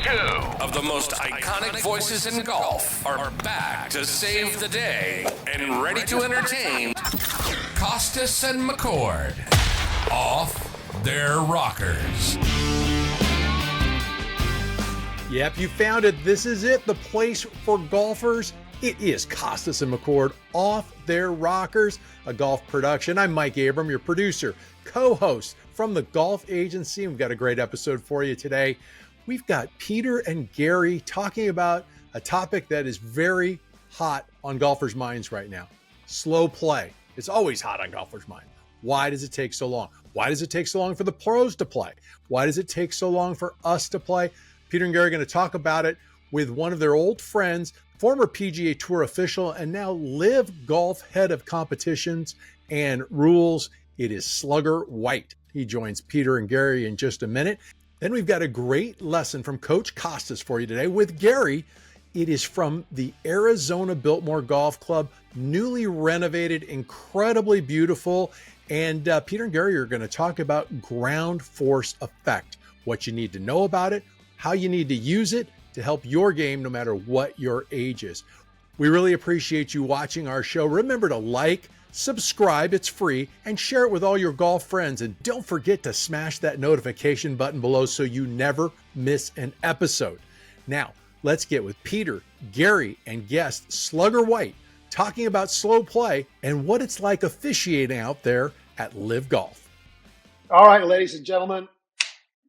Two of the most iconic voices in golf are back to save the day and ready to entertain Kostis and McCord. Off their rockers. Yep, you found it. This is it, the place for golfers. It is Kostis and McCord, Off Their Rockers, a golf production. I'm Mike Abram, your producer, co-host from the golf agency. We've got a great episode for you today. We've got Peter and Gary talking about a topic that is very hot on golfers' minds right now. Slow play. It's always hot on golfers' minds. Why does it take so long? Why does it take so long for the pros to play? Why does it take so long for us to play? Peter and Gary are going to talk about it with one of their old friends, former PGA Tour official, and now Live Golf head of competitions and rules. It is Slugger White. He joins Peter and Gary in just a minute. Then we've got a great lesson from Coach Kostis for you today with Gary. It is from the Arizona Biltmore Golf Club, newly renovated, incredibly beautiful. And Peter and Gary are going to talk about ground force effect, what you need to know about it, how you need to use it to help your game no matter what your age is. We really appreciate you watching our show. Remember to like, subscribe, it's free, and share it with all your golf friends. And don't forget to smash that notification button below so you never miss an episode. Now, let's get with Peter, Gary, and guest Slugger White talking about slow play and what it's like officiating out there at Live Golf. All right, ladies and gentlemen,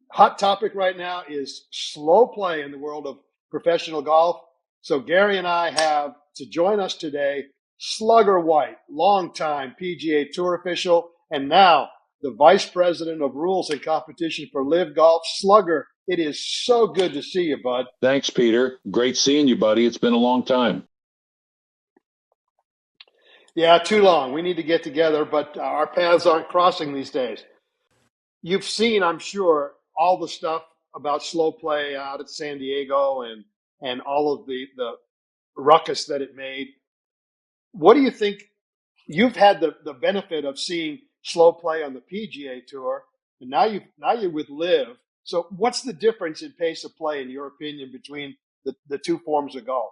hot topic right now is slow play in the world of professional golf. So Gary and I have to join us today Slugger White, longtime PGA Tour official, and now the Vice President of Rules and Competition for Live Golf. Slugger, it is so good to see you, bud. Thanks, Peter. Great seeing you, buddy. It's been a long time. Yeah, too long. We need to get together, but our paths aren't crossing these days. You've seen, I'm sure, all the stuff about slow play out at San Diego and all of the ruckus that it made. What do you think? You've had the benefit of seeing slow play on the PGA Tour, and now you're with Live. So what's the difference in pace of play, in your opinion, between the two forms of golf?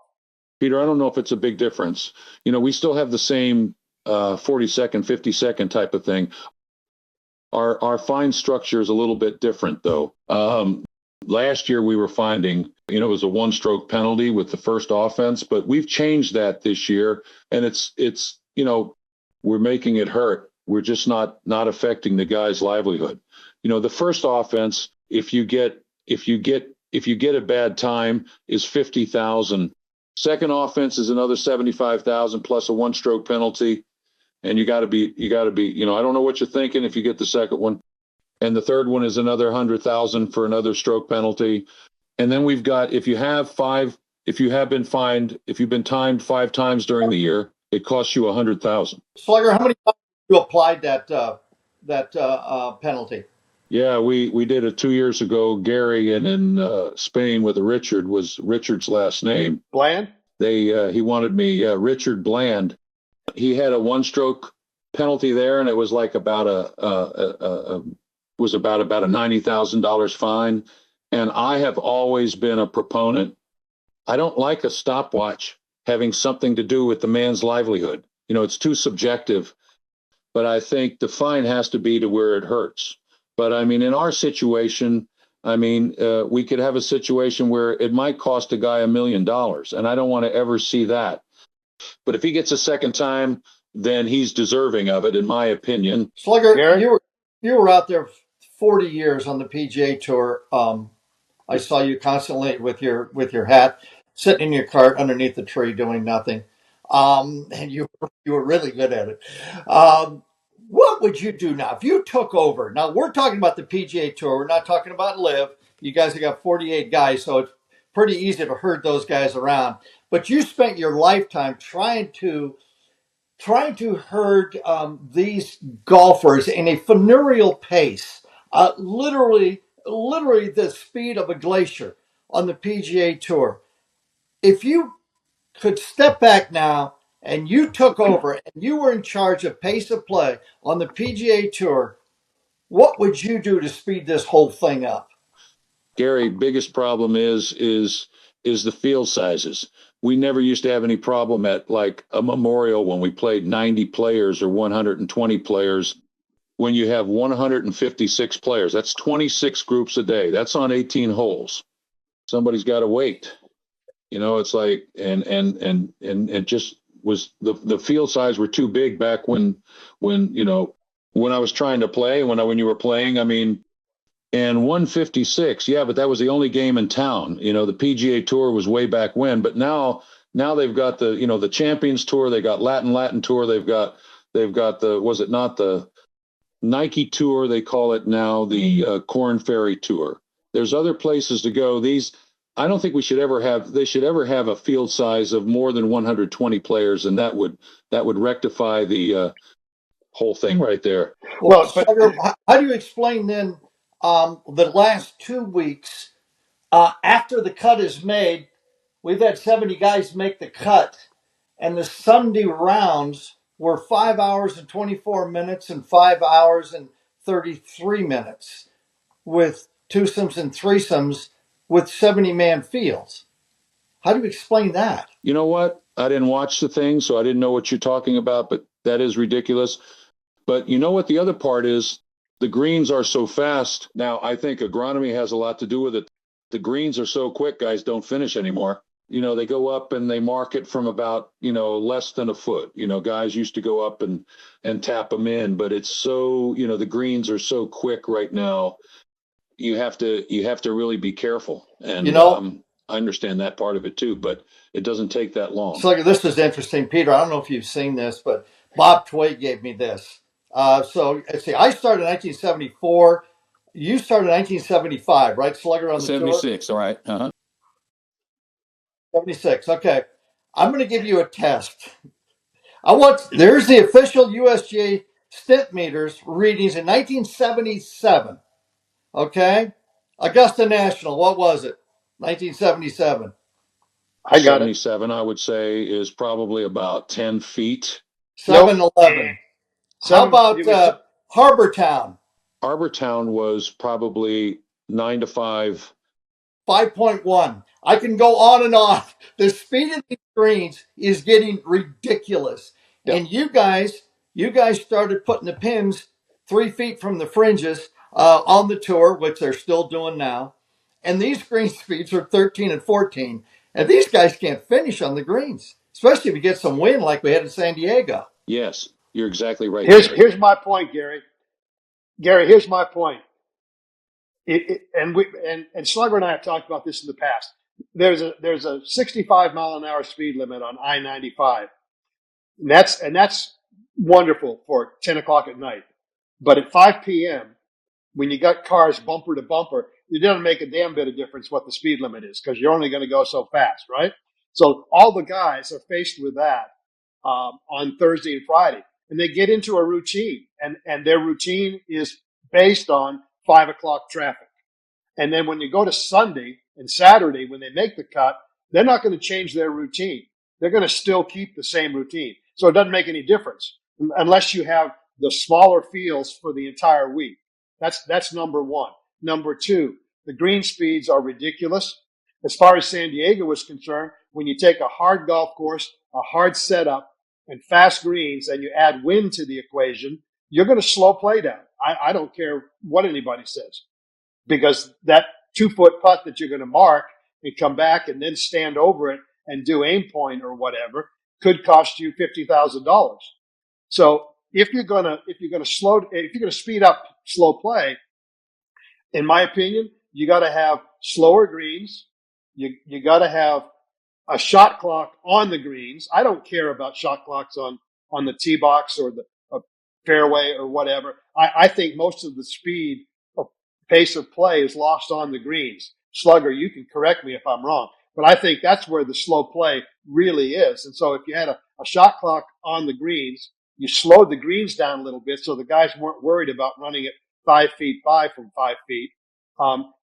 Peter, I don't know if it's a big difference. You know, we still have the same 40-second, 50-second type of thing. Our fine structure is a little bit different, though. Last year we were finding, it was a one-stroke penalty with the first offense, but we've changed that this year, and it's we're making it hurt. We're just not affecting the guy's livelihood. The first offense, if you get a bad time, is 50,000. Second offense is another 75,000 plus a one-stroke penalty, and you got to be. I don't know what you're thinking if you get the second one. And the third one is another 100,000 for another stroke penalty. And then we've got, if you've been timed 5 times during the year, it costs you 100,000. Slugger, how many times you applied that penalty? Yeah, we did it 2 years ago. Gary, and in Spain with a Richard was Richard's last name. Bland? He wanted me Richard Bland. He had a one-stroke penalty there, and it was like about a $90,000 fine. And I have always been a proponent. I don't like a stopwatch having something to do with the man's livelihood. It's too subjective. But I think the fine has to be to where it hurts. But in our situation, we could have a situation where it might cost a guy $1 million, and I don't want to ever see that. But if he gets a second time, then he's deserving of it, in my opinion. Slugger, you were out there 40 years on the PGA Tour. I saw you constantly with your hat, sitting in your cart underneath the tree doing nothing, and you were really good at it. What would you do now if you took over? Now, we're talking about the PGA Tour. We're not talking about Live. You guys have got 48 guys, so it's pretty easy to herd those guys around. But you spent your lifetime trying to herd these golfers in a funereal pace, literally the speed of a glacier on the PGA Tour. If you could step back now and you took over and you were in charge of pace of play on the PGA Tour, what would you do to speed this whole thing up? Gary, biggest problem is the field sizes. We never used to have any problem at like a Memorial when we played 90 players or 120 players. When you have 156 players, that's 26 groups a day. That's on 18 holes. Somebody's got to wait. It's like, and it just was the field size were too big back when I was trying to play, when you were playing. I mean, and 156, yeah, but that was the only game in town. The PGA Tour was way back when, but now they've got the Champions Tour, they got Latin Tour, they've got was it not the Nike Tour, they call it now, the Corn Ferry Tour. There's other places to go. I don't think they should ever have a field size of more than 120 players, and that would rectify the whole thing right there. Well, how do you explain then the last 2 weeks after the cut is made? We've had 70 guys make the cut, and the Sunday rounds were 5 hours and 24 minutes and 5 hours and 33 minutes with twosomes and threesomes with 70-man fields. How do you explain that? You know what? I didn't watch the thing, so I didn't know what you're talking about, but that is ridiculous. But you know what the other part is? The greens are so fast. Now, I think agronomy has a lot to do with it. The greens are so quick, guys don't finish anymore. They go up and they mark it from about, less than a foot. Guys used to go up and tap them in, but it's so, the greens are so quick right now. You have to really be careful. And, I understand that part of it too, but it doesn't take that long. So this is interesting, Peter. I don't know if you've seen this, but Bob Tway gave me this. So let's see, I started in 1974. You started in 1975, right, Slugger, on the 76, tour? all right. 76, okay. I'm going to give you a test. There's the official USGA stint meters readings in 1977, okay? Augusta National, what was it? 1977. I got 77, I would say, is probably about 10 feet. 7-11. How about Harbor Town? Harbor Town was probably 9 to 5. 5.1. I can go on and on. The speed of these greens is getting ridiculous. Yep. And you guys started putting the pins 3 feet from the fringes on the tour, which they're still doing now. And these green speeds are 13 and 14. And these guys can't finish on the greens, especially if you get some wind like we had in San Diego. Yes, you're exactly right. Here's my point, Gary. Gary, here's my point. And Slugger and I have talked about this in the past. There's a 65 mile an hour speed limit on I-95. And that's wonderful for 10 o'clock at night. But at 5 p.m., when you got cars bumper to bumper, it doesn't make a damn bit of difference what the speed limit is because you're only going to go so fast, right? So all the guys are faced with that on Thursday and Friday. And they get into a routine, and their routine is based on 5 o'clock traffic. And then when you go to Sunday and Saturday, when they make the cut, they're not going to change their routine. They're going to still keep the same routine. So it doesn't make any difference unless you have the smaller fields for the entire week. That's number one. Number two, the green speeds are ridiculous. As far as San Diego was concerned, when you take a hard golf course, a hard setup, and fast greens, and you add wind to the equation, you're going to slow play down. I don't care what anybody says, because that 2-foot putt that you're going to mark and come back and then stand over it and do aim point or whatever could cost you $50,000. So if you're going to speed up slow play, in my opinion, you got to have slower greens. You got to have a shot clock on the greens. I don't care about shot clocks on the tee box or the fairway or whatever. I think most of the speed of pace of play is lost on the greens. Slugger, you can correct me if I'm wrong, but I think that's where the slow play really is. And so if you had a shot clock on the greens, you slowed the greens down a little bit so the guys weren't worried about running it 5 feet by from 5 feet.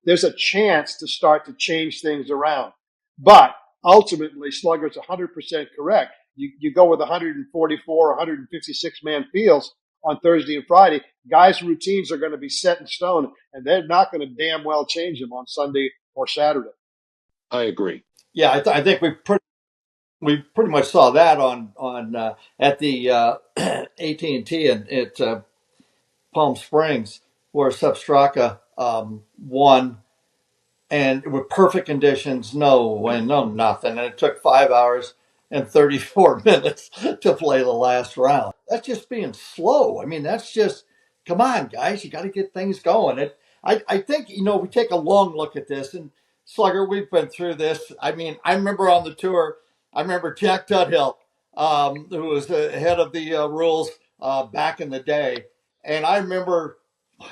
There's a chance to start to change things around. But ultimately, Slugger's 100% correct. You go with 144 or 156 man fields on Thursday and Friday. Guys' routines are going to be set in stone, and they're not going to damn well change them on Sunday or Saturday. I agree. Yeah, I think we pretty much saw that on at the AT&T and at Palm Springs, where Substraka won, and with perfect conditions, no wind, no nothing, and it took 5 hours and 34 minutes to play the last round. That's just being slow. I mean, that's just, come on, guys, you got to get things going. I think, we take a long look at this, and Slugger, we've been through this. I mean, I remember on the tour, I remember Jack Tuthill, who was the head of the rules back in the day, and I remember,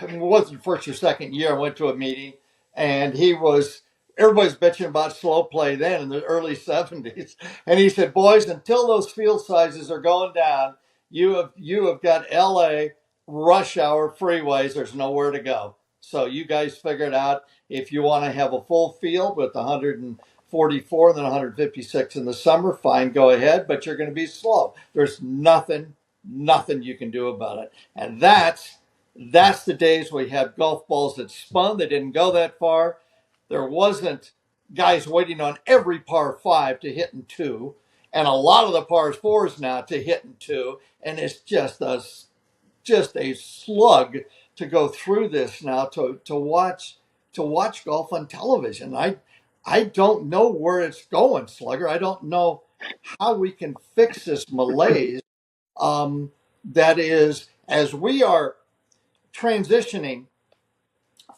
it wasn't first or second year, I went to a meeting, and everybody's bitching about slow play then in the early 70s. And he said, boys, until those field sizes are going down, you have got LA rush hour freeways. There's nowhere to go. So you guys figure it out. If you want to have a full field with 144 and then 156 in the summer, fine, go ahead, but you're going to be slow. There's nothing you can do about it. And that's the days we had golf balls that spun. They didn't go that far. There wasn't guys waiting on every par 5 to hit in 2, and a lot of the par 4s now to hit in 2, and it's just a slug to go through this now to watch golf on television. I don't know where it's going, Slugger. I don't know how we can fix this malaise. That is, as we are transitioning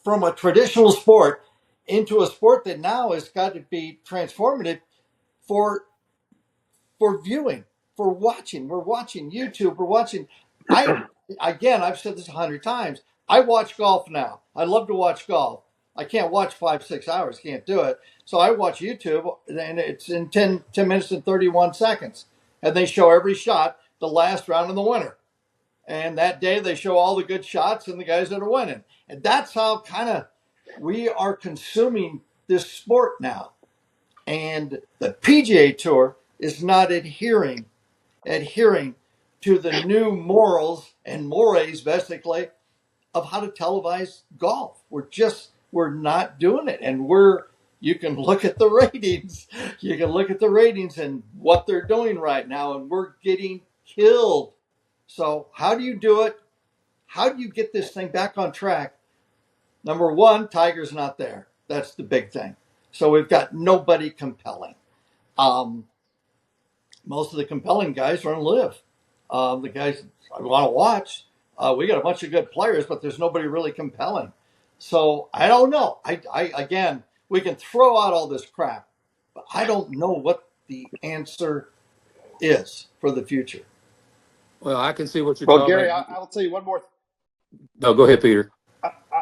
from a traditional sport into a sport that now has got to be transformative for viewing, for watching. We're watching YouTube. We're watching. I've said this 100 times. I watch golf now. I love to watch golf. I can't watch 5-6 hours. Can't do it. So I watch YouTube, and it's in 10 minutes and 31 seconds. And they show every shot, the last round in the winner. And that day they show all the good shots and the guys that are winning. And that's how kind of we are consuming this sport now. And the PGA Tour is not adhering to the new morals and mores, basically, of how to televise golf. We're not doing it. And you can look at the ratings. You can look at the ratings and what they're doing right now, and we're getting killed. So how do you do it? How do you get this thing back on track? Number one, Tiger's not there. That's the big thing. So we've got nobody compelling. Most of the compelling guys are on live. The guys I want to watch. We got a bunch of good players, but there's nobody really compelling. So I don't know. Again, we can throw out all this crap, but I don't know what the answer is for the future. Well, I can see what you're Well, talking Gary, about. I'll tell you one more. No, go ahead, Peter.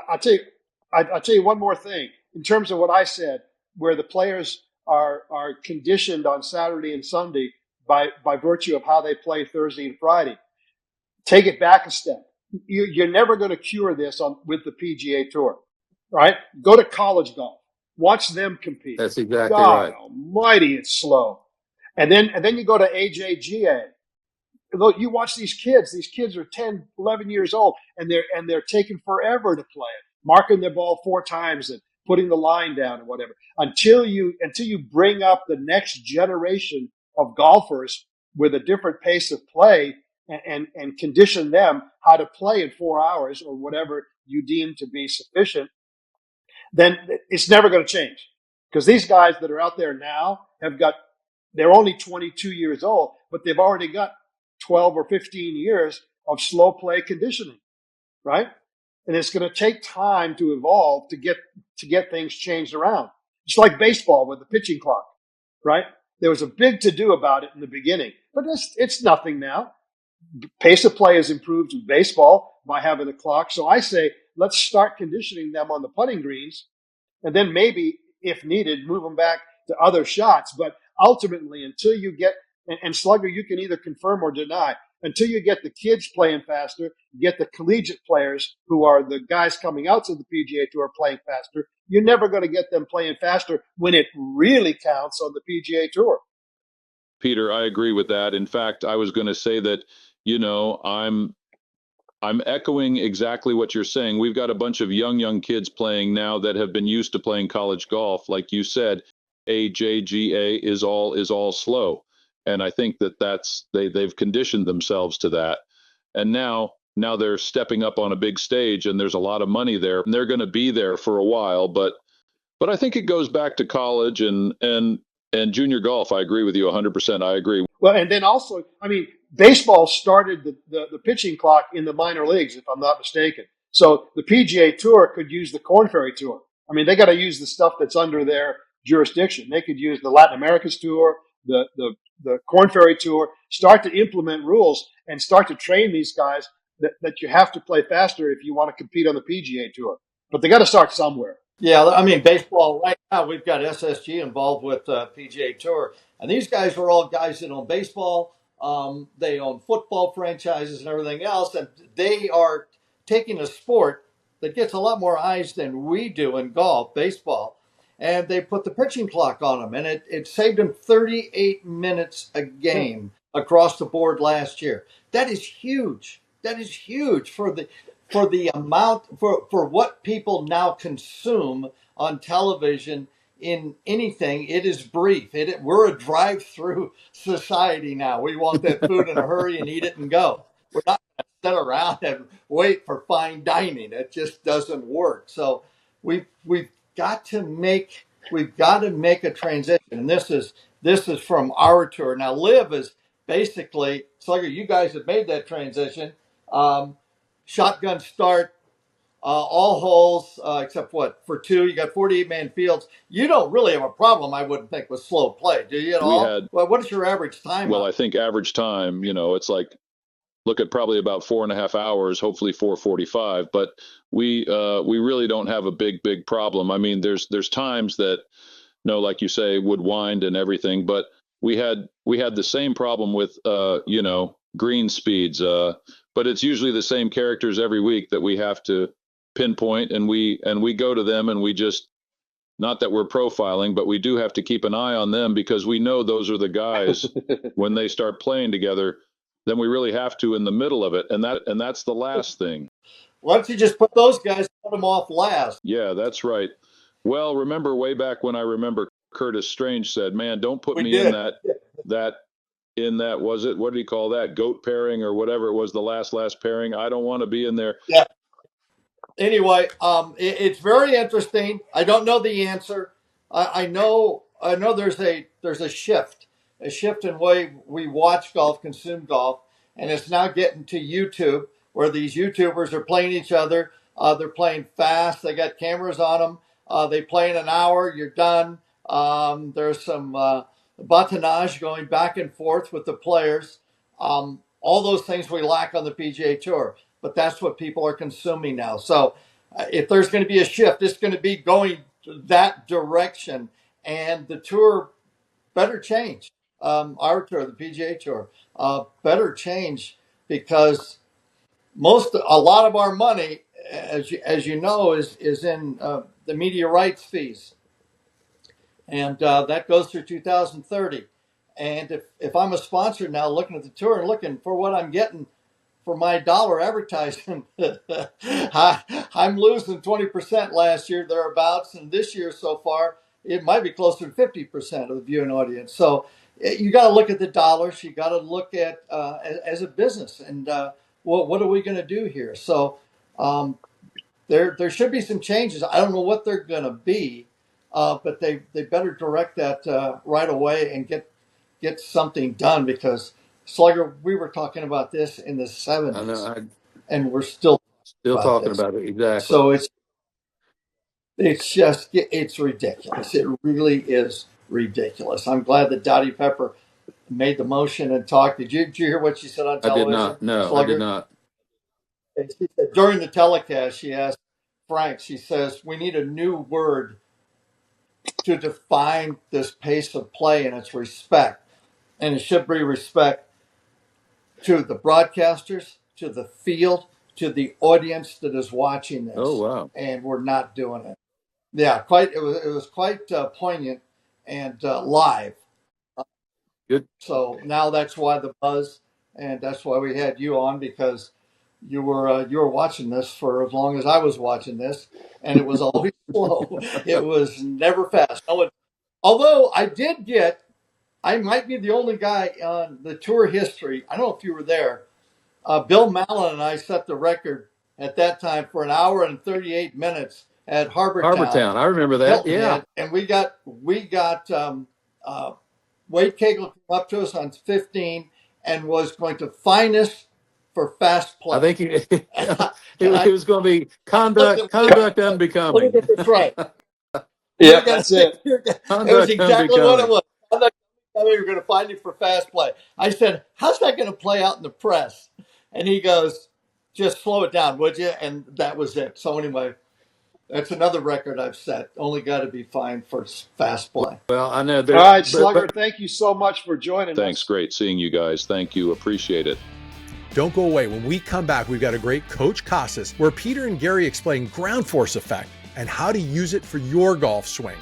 I'll tell you one more thing in terms of what I said, where the players are conditioned on Saturday and Sunday by virtue of how they play Thursday and Friday. Take it back a step. You're never going to cure this with the PGA Tour, right? Go to college golf, watch them compete. That's exactly God right. Almighty, it's slow. And then you go to AJGA. Look, you watch these kids. These kids are 10, 11 years old, and they're taking forever to play it, marking their ball 4 times and putting the line down and whatever. Until you bring up the next generation of golfers with a different pace of play and condition them how to play in 4 hours or whatever you deem to be sufficient, then it's never going to change. Because these guys that are out there now they're only 22 years old, but they've already got 12 or 15 years of slow play conditioning, right? And it's going to take time to evolve to get things changed around. It's like baseball with the pitching clock, right? There was a big to-do about it in the beginning, but it's nothing now. Pace of play has improved in baseball by having a clock. So I say, let's start conditioning them on the putting greens, and then maybe, if needed, move them back to other shots. But ultimately, until you get, and Slugger, you can either confirm or deny, until you get the kids playing faster, get the collegiate players who are the guys coming out to the PGA Tour playing faster, you're never going to get them playing faster when it really counts on the PGA Tour. Peter, I agree with that. In fact, I was going to say that, I'm I'm echoing exactly what you're saying. We've got a bunch of young kids playing now that have been used to playing college golf. Like you said, AJGA is all slow. And I think they've conditioned themselves to that. And now they're stepping up on a big stage and there's a lot of money there. And they're going to be there for a while, but I think it goes back to college and junior golf. I agree with you 100%. I agree. Well, and then also, I mean, baseball started the pitching clock in the minor leagues, if I'm not mistaken. So the PGA Tour could use the Corn Ferry Tour. I mean, they got to use the stuff that's under their jurisdiction. They could use the Latin Americas Tour, the Corn Ferry Tour, start to implement rules and start to train these guys that you have to play faster if you want to compete on the PGA Tour. But they got to start somewhere. Yeah, I mean, baseball right now, we've got SSG involved with PGA Tour. And these guys are all guys that own baseball. They own football franchises and everything else. And they are taking a sport that gets a lot more eyes than we do in golf, baseball. And they put the pitching clock on them. And it saved them 38 minutes a game across the board last year. That is huge. That is huge for the amount for what people now consume on television in anything. It is brief. We're a drive-through society now. We want that food in a hurry and eat it and go. We're not going to sit around and wait for fine dining. It just doesn't work. So we've got to make a transition, and this is from our tour. Now, Live is basically, Slugger, you guys have made that transition. Shotgun start, all holes, except for two. You got 48-man fields. You don't really have a problem, I wouldn't think, with slow play, do you at all? Well, what is your average time? Well, I think average time, it's like, look at probably about 4.5 hours, hopefully 4:45. But we really don't have a big problem. I mean, there's times that, like you say, would wind and everything, but we had the same problem with green speeds. But it's usually the same characters every week that we have to pinpoint, and we go to them, and we just, not that we're profiling, but we do have to keep an eye on them because we know those are the guys when they start playing together. Then we really have to in the middle of it, and that's the last thing. Why don't you just put those guys, put them off last? Yeah, that's right. Well, remember way back when, I remember Curtis Strange said, "Man, don't put me in that was it? What did he call that? Goat pairing or whatever it was, the last pairing. I don't want to be in there." Yeah. Anyway, it's very interesting. I don't know the answer. I know there's a shift in way we watch golf, consume golf, and it's now getting to YouTube, where these YouTubers are playing each other. They're playing fast. They got cameras on them. They play in an hour. You're done. There's some batonage going back and forth with the players. All those things we lack on the PGA Tour, but that's what people are consuming now. So if there's going to be a shift, it's going to be going that direction, and the tour better change. Our tour, the PGA Tour, better change, because a lot of our money, as you know, is in the media rights fees, and that goes through 2030. And if I'm a sponsor now, looking at the tour and looking for what I'm getting for my dollar advertising, I'm losing 20% last year thereabouts, and this year so far it might be closer to 50% of the viewing audience. So you got to look at the dollars. You got to look at as a business, and what are we going to do here? So there should be some changes. I don't know what they're going to be, but they better direct that right away and get something done, because Slugger, we were talking about this in the 70s. I know, and we're still talking about it. Exactly. So it's ridiculous. It really is ridiculous. I'm glad that Dottie Pepper made the motion and talked. Did you hear what she said on television? I did not. No, Slugger? I did not. She said, during the telecast, she asked Frank, she says, we need a new word to define this pace of play, and it's respect. And it should be respect to the broadcasters, to the field, to the audience that is watching this. Oh, wow. And we're not doing it. Yeah, it was quite poignant and live. Good. So now that's why the buzz, and that's why we had you on, because you were watching this for as long as I was watching this, and it was always slow. It was never fast. Although I might be the only guy on the tour history. I don't know if you were there. Bill Mallon and I set the record at that time for an hour and 38 minutes at Harbortown. I remember that. Hilton Yeah. Head, and we got Wade Cagle came up to us on 15 and was going to fine us for fast play. I think it was going to be conduct unbecoming. That's right. Yeah, that's it. It was Conduct exactly what it unbecoming. was. Conduct unbecoming, we were going to find you for fast play. I said, how's that going to play out in the press? And he goes, just slow it down, would you? And that was it. So anyway, that's another record I've set. Only got to be fined for fast play. Well, I know. All right, Slugger, thank you so much for joining us. Thanks. Great seeing you guys. Thank you. Appreciate it. Don't go away. When we come back, we've got a great Coach Kostis, where Peter and Gary explain ground force effect and how to use it for your golf swing.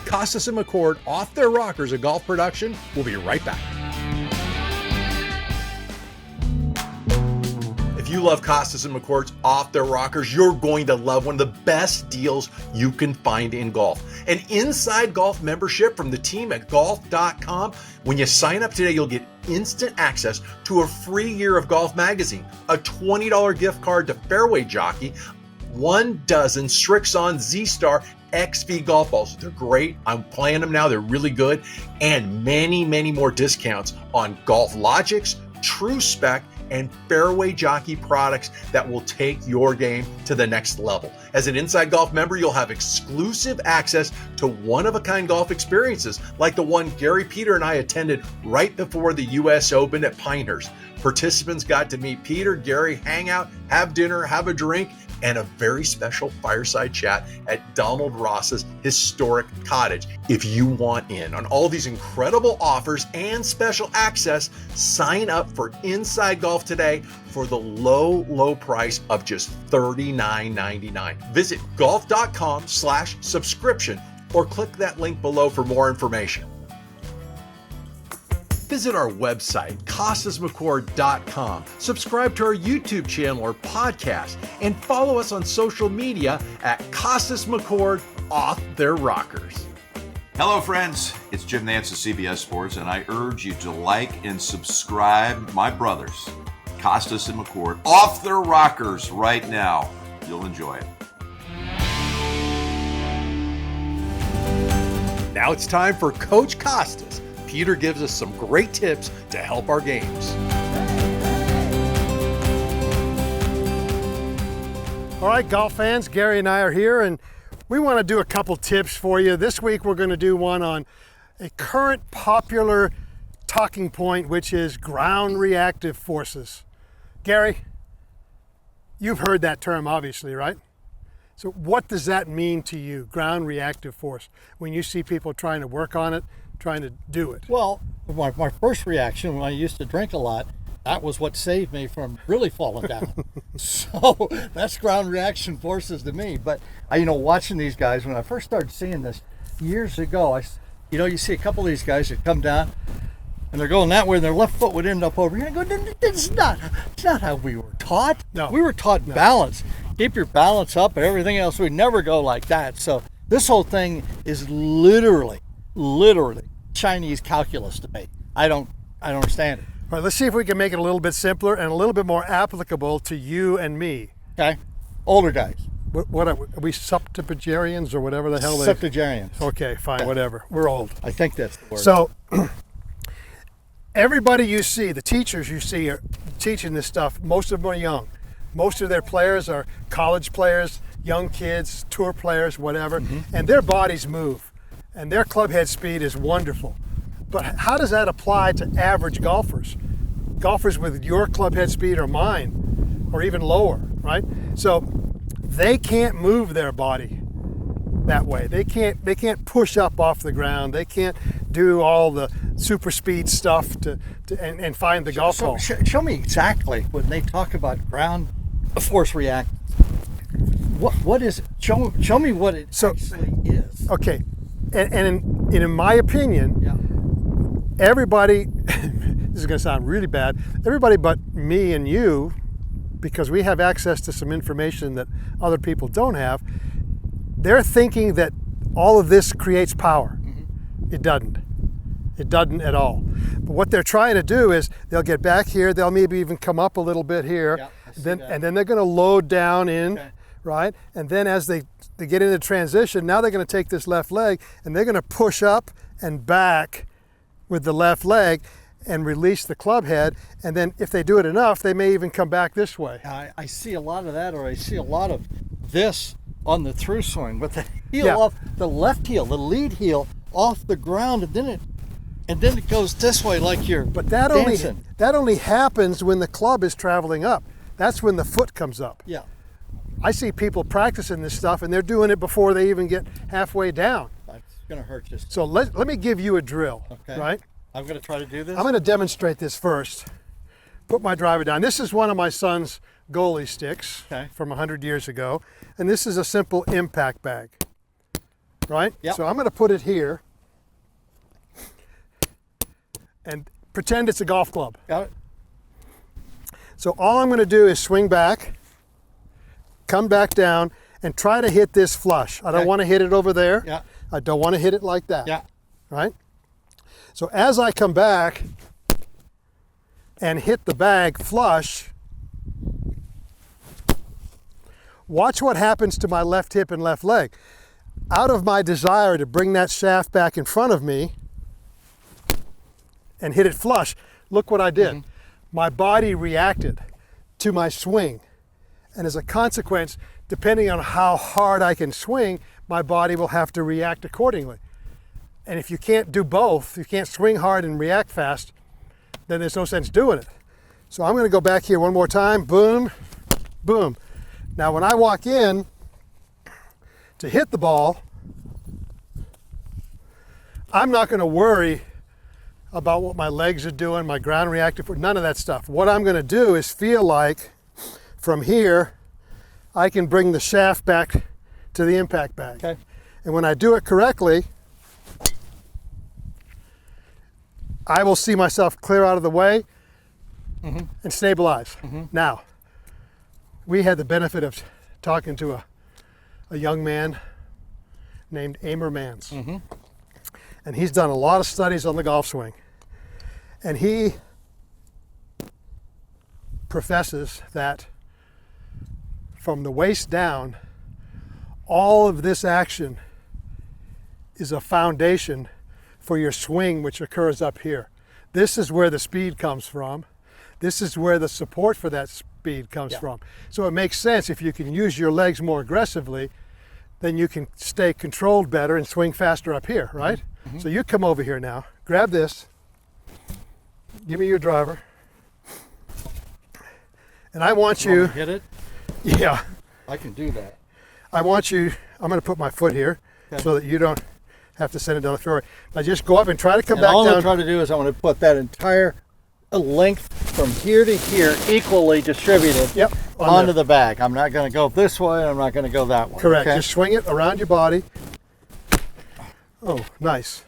Kostis and McCord, Off Their Rockers, a golf production. We'll be right back. If you love Kostis and McCord's Off Their Rockers, you're going to love one of the best deals you can find in golf. An Inside Golf membership from the team at golf.com. When you sign up today, you'll get instant access to a free year of Golf Magazine, a $20 gift card to Fairway Jockey, 1 dozen Strixon Z-Star XV golf balls. They're great. I'm playing them now. They're really good. And many, many more discounts on Golf Logics, True Spec, and Fairway Jockey products that will take your game to the next level. As an Inside Golf member, you'll have exclusive access to one-of-a-kind golf experiences like the one Gary, Peter, and I attended right before the U.S. Open at Pinehurst. Participants got to meet Peter, Gary, hang out, have dinner, have a drink, and a very special fireside chat at Donald Ross's historic cottage. If you want in on all these incredible offers and special access, sign up for Inside Golf today for the low, low price of just $39.99. Visit golf.com/subscription or click that link below for more information. Visit our website, KostisMcCord.com. Subscribe to our YouTube channel or podcast, and follow us on social media at Kostis McCord Off Their Rockers. Hello, friends. It's Jim Nance of CBS Sports, and I urge you to like and subscribe my brothers, Kostis and McCord, Off Their Rockers right now. You'll enjoy it. Now it's time for Coach Kostis. Peter gives us some great tips to help our games. All right, golf fans, Gary and I are here, and we want to do a couple tips for you. This week we're going to do one on a current popular talking point, which is ground reactive forces. Gary, you've heard that term obviously, right? So what does that mean to you, ground reactive force, when you see people trying to work on it, trying to do it? Well, my first reaction when I used to drink a lot, that was what saved me from really falling down. So that's ground reaction forces to me. But watching these guys, when I first started seeing this years ago, you see a couple of these guys that come down and they're going that way and their left foot would end up over here. And I go, it's not how we were taught. No. We were taught balance. Keep your balance up and everything else. We never go like that. So this whole thing is literally Chinese calculus to me. I don't understand it. All right, let's see if we can make it a little bit simpler and a little bit more applicable to you and me. Okay? Older guys. What are we septuagenarians or whatever the hell they... Septuagenarians. Okay, fine, whatever. We're old. I think that's the word. So, everybody you see, the teachers you see are teaching this stuff, most of them are young. Most of their players are college players, young kids, tour players, whatever, and their bodies move. And their club head speed is wonderful. But how does that apply to average golfers? Golfers with your club head speed or mine, or even lower, right? So they can't move their body that way. They can't push up off the ground. They can't do all the super speed stuff and find the golf hole. Show me exactly when they talk about ground force reactive. What is it? Show me what it actually is. Okay. And in my opinion, everybody, this is going to sound really bad, everybody but me and you because we have access to some information that other people don't have, they're thinking that all of this creates power. It doesn't. It doesn't at all. But what they're trying to do is they'll get back here, they'll maybe even come up a little bit here, and then they're going to load down in, right? And then as they get into transition, now they're going to take this left leg and they're going to push up and back with the left leg and release the club head. And then if they do it enough, they may even come back this way. I see a lot of that, or I see a lot of this on the through swing with the heel off, the left heel, the lead heel off the ground, and then it goes this way like you're dancing. That only happens when the club is traveling up. That's when the foot comes up. Yeah. I see people practicing this stuff and they're doing it before they even get halfway down. That's going to hurt you. So let me give you a drill, right? I'm going to try to do this. I'm going to demonstrate this first. Put my driver down. This is one of my son's goalie sticks from 100 years ago. And this is a simple impact bag, right? Yep. So I'm going to put it here and pretend it's a golf club. Got it. So all I'm going to do is swing back, come back down, and try to hit this flush. I don't want to hit it over there. Yeah. I don't want to hit it like that. Yeah. Right? So as I come back and hit the bag flush, watch what happens to my left hip and left leg. Out of my desire to bring that shaft back in front of me and hit it flush, look what I did. My body reacted to my swing. And as a consequence, depending on how hard I can swing, my body will have to react accordingly. And if you can't do both, you can't swing hard and react fast, then there's no sense doing it. So I'm going to go back here one more time. Boom, boom. Now when I walk in to hit the ball, I'm not going to worry about what my legs are doing, my ground reactive, none of that stuff. What I'm going to do is feel like from here, I can bring the shaft back to the impact bag. Okay. And when I do it correctly, I will see myself clear out of the way and stabilize. Now, we had the benefit of talking to a young man named Amer Mans. And he's done a lot of studies on the golf swing. And he professes that from the waist down, all of this action is a foundation for your swing, which occurs up here. This is where the speed comes from. This is where the support for that speed comes from. So it makes sense if you can use your legs more aggressively, then you can stay controlled better and swing faster up here, right? So you come over here now, grab this, give me your driver, and I want you, hit it? Yeah. I can do that. I want you, I'm going to put my foot here so that you don't have to send it down the fairway. Now just go up and try to come back all down. I'm trying to do is I want to put that entire length from here to here equally distributed onto the bag. I'm not going to go this way, and I'm not going to go that way. Correct. Just swing it around your body. Oh, nice.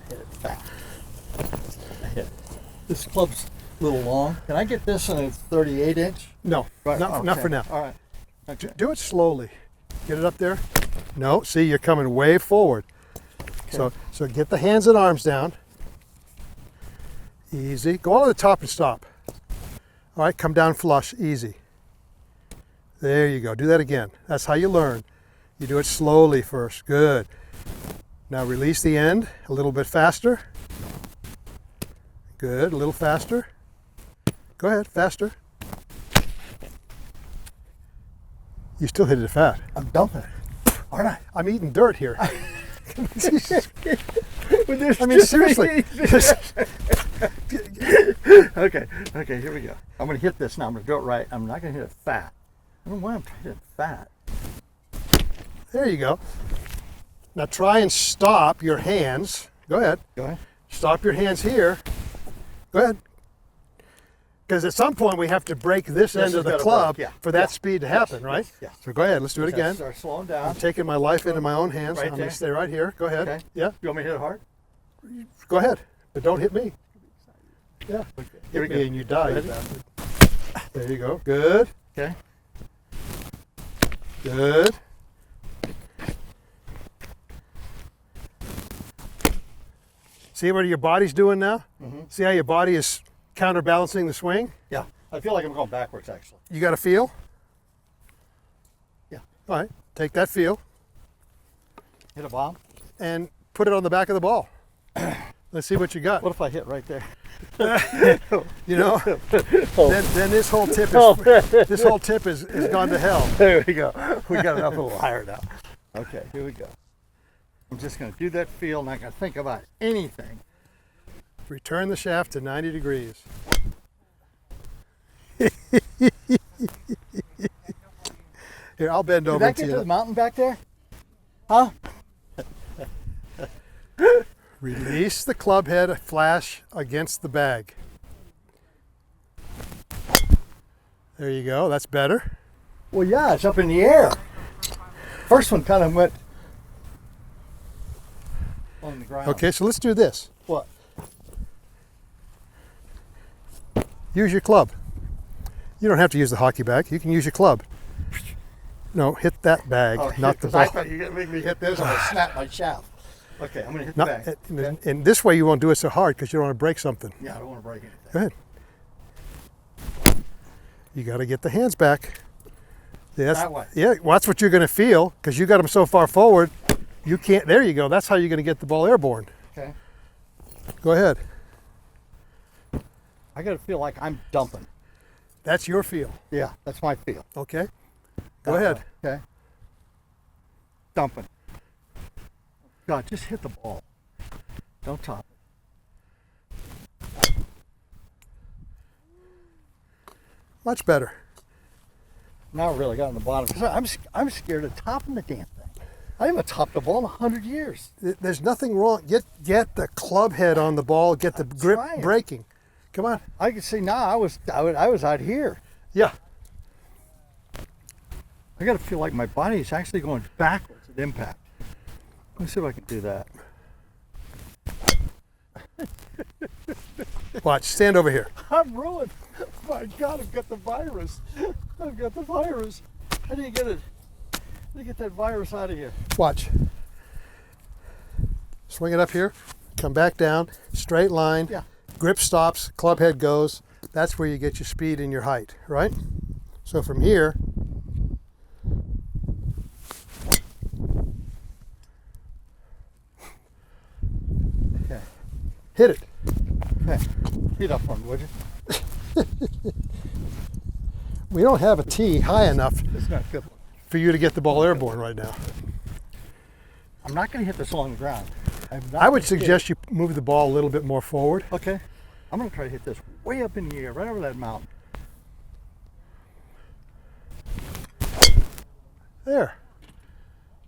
Hit it back. Hit it. This club's a little long. Can I get this in a 38 inch? No, not for now. All right. Okay. Do it slowly. Get it up there. No, see, you're coming way forward. Okay. So get the hands and arms down. Easy. Go all to the top and stop. All right, come down flush, easy. There you go. Do that again. That's how you learn. You do it slowly first. Good. Now release the end a little bit faster. Good. A little faster. Go ahead, faster. You still hit it fat. I'm dumping it. Aren't I? I'm eating dirt here. I mean, just seriously. Okay, here we go. I'm going to hit this now. I'm going to do it right. I'm not going to hit it fat. I don't know why I'm trying to hit it fat. There you go. Now try and stop your hands. Go ahead. Go ahead. Stop your hands here. Go ahead. Because at some point we have to break this end of the club for that speed to happen, right? Yeah. So go ahead. Let's do it again. Start slowing down. I'm taking my life into my own hands. Right I'm going to stay right here. Go ahead. Okay. Yeah. You want me to hit it hard? Go ahead. But don't hit me. Yeah. Here we Hit go. me and you die. Ready? You bastard. There you go. Good. Okay. Good. See what your body's doing now? Mm-hmm. See how your body is counterbalancing the swing? Yeah. I feel like I'm going backwards, actually. You got a feel? Yeah. All right. Take that feel Hit a bomb. and put it on the back of the ball. Let's see what you got. What if I hit right there? You know, then this whole tip is gone to hell. There we go. We got enough of a wire now. Okay, here we go. I'm just going to do that feel, not going to think about anything. Return the shaft to 90 degrees. Here, I'll bend Did over that and get see to the it. mountain back there? Huh? Release the club head flash against the bag. There you go. That's better. Well, yeah, it's up in the air. First one kind of went on the ground. Okay, so let's do this. What? Use your club. You don't have to use the hockey bag. You can use your club. No, hit that bag, not the I ball. thought you were going to make me hit this and I snap my shaft. Okay, I'm going to hit the Not, bag. Okay? and this way you won't do it so hard because you don't want to break something. Yeah, I don't want to break anything. Go ahead. You got to get the hands back. Yeah, That way. Yeah, well, that's what you're going to feel because you got them so far forward. You can't. There you go. That's how you're going to get the ball airborne. Okay. Go ahead. I got to feel like I'm dumping. That's your feel. Yeah, that's my feel. Okay. Go That ahead. way, okay. Dumping. God, just hit the ball. Don't top it. Much better. Now I really got on the bottom because I'm scared of topping the damn thing. I haven't topped a ball in 100 years. There's nothing wrong. Get the club head on the ball. Get the grip trying. breaking. Come on. I can see now I was out here. Yeah. I got to feel like my body is actually going backwards at impact. Let me see if I can do that. Watch. Stand over here. I'm ruined. My God, I've got the virus. I've got the virus. How do you get it? How do you get that virus out of here? Watch. Swing it up here. Come back down. Straight line. Yeah. Grip stops. Club head goes. That's where you get your speed and your height, right? So from here, Okay. hit it. Okay. Heat up one, would you? We don't have a tee high enough It's not a good one. for you to get the ball airborne right now. I'm not going to hit this along the ground. I would suggest you move the ball a little bit more forward. Okay. I'm going to try to hit this way up in the air, right over that mountain. There.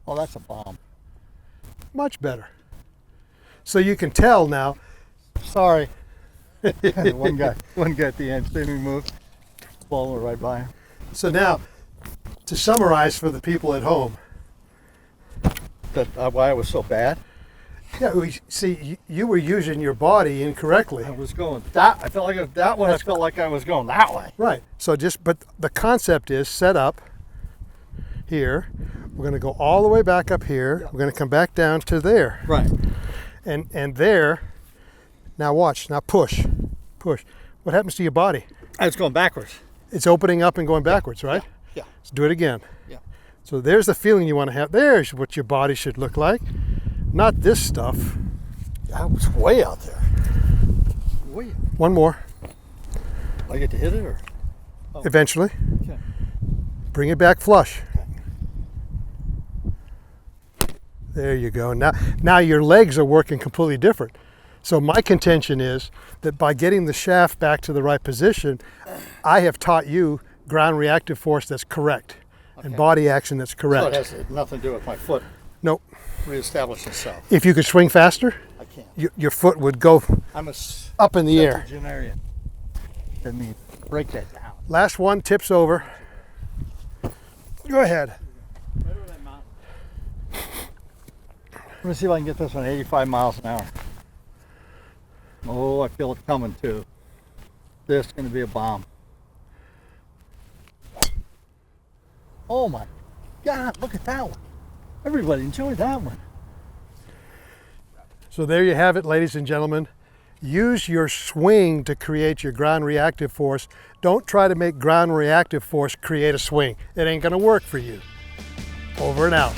Oh, that's a bomb. Much better. So you can tell now. Sorry. one guy at the end, see me move. Ball went right by him. So now, to summarize for the people at home, That why it was so bad. yeah, you were using your body incorrectly. I was going that. I felt like that one. I felt like I was going that way. Right. So but the concept is set up here. We're going to go all the way back up here. We're going to come back down to there. Right. And there. Now watch. Now push. Push. What happens to your body? I was going backwards. It's opening up and going backwards, right? Yeah. Let's do it again. Yeah. So there's the feeling you want to have. There's what your body should look like. Not this stuff. I was way out there. Way. One more. I get to hit it or? Eventually. Okay. Bring it back flush. There you go. Now your legs are working completely different. So my contention is that by getting the shaft back to the right position, I have taught you ground reactive force that's correct and body action that's So correct. it has nothing to do with my foot Nope. reestablishing itself. If you could swing faster, I can't. your foot would go I'm a up in the air. septuagenarian. Let me break that down. Last one, tips over. Go ahead. Right over that mountain. Let me see if I can get this one 85 miles an hour. Oh, I feel it coming too. This is going to be a bomb. Oh my God, look at that one. Everybody enjoy that one. So there you have it, ladies and gentlemen. Use your swing to create your ground reactive force. Don't try to make ground reactive force create a swing. It ain't gonna work for you. Over and out.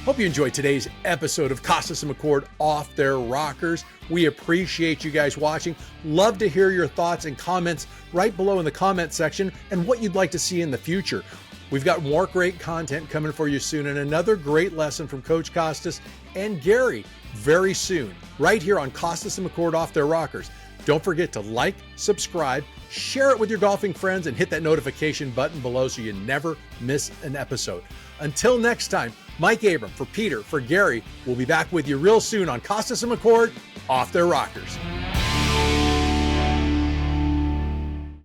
Hope you enjoyed today's episode of Kostis and McCord Off Their Rockers. We appreciate you guys watching. Love to hear your thoughts and comments right below in the comment section and what you'd like to see in the future. We've got more great content coming for you soon and another great lesson from Coach Kostis and Gary very soon, right here on Kostis and McCord Off Their Rockers. Don't forget to like, subscribe, share it with your golfing friends, and hit that notification button below so you never miss an episode. Until next time, Mike Abram, for Peter, for Gary, we'll be back with you real soon on Kostis and McCord Off Their Rockers.